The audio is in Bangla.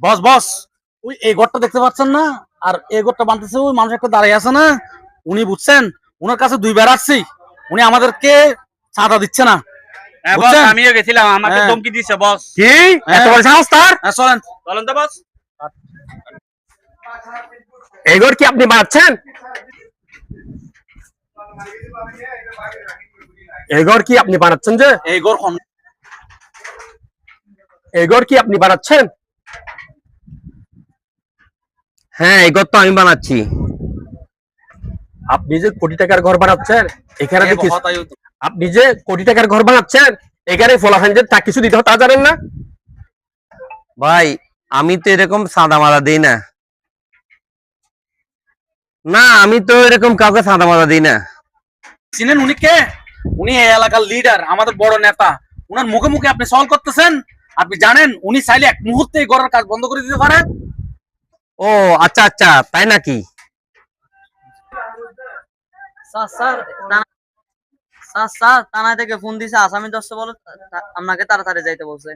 বস বস, ওই এই ঘরটা দেখতে পাচ্ছেন না? আর এই ঘরটা বানতেছে ওই মানুষ একটা দাঁড়িয়ে আছে না, উনি বুঝছেন, উনার কাছে দুইবার আসছি, উনি আমাদেরকে চাঁদা দিচ্ছে না। হ্যাঁ বস, বুঝছেন? আমিও গেছিলাম, আমাকে হ্যাঁ। ধমকি দিচ্ছে বস। কি এত হ্যাঁ। বড় সাহস তার? চলেন। চলেন তো বস। এই ঘর কি আপনি বানাচ্ছেন? এই ঘর কি আপনি বানাচ্ছেন? যে এই ঘর এই ঘর কি আপনি বানাচ্ছেন? হ্যাঁ, এই ঘর তো আমি বানাচ্ছি। আপনি যে কোটি টাকার ঘর বানাচ্ছেন, এখানে এই দেখি হতাই হতো। আপনি যে কোটি টাকার ঘর বানাচ্ছেন, এখানে ফলাফান যে তা কিছু দিতে হয় তা জানেন না? ভাই, আমি তো এরকম সাদা মাদা দিই না। না, আমি তো এরকম কাউকে সাদা মাদা দিই না। চিনেন উনি কে? উনি এই এলাকার লিডার, আমাদের বড় নেতা। উনার মুখে মুখে আপনি সওয়াল করতেছেন। আপনি জানেন উনি চাইলে এক মুহূর্তে এই ঘরের কাজ বন্ধ করে দিতে পারে। ও আচ্ছা আচ্ছা, তাই নাকি? স্যার স্যার স্যার স্যার থানায় থেকে ফোন দিছে, আসামি ধরছে বলে আপনাকে তাড়াতাড়ি যাইতে বলছে।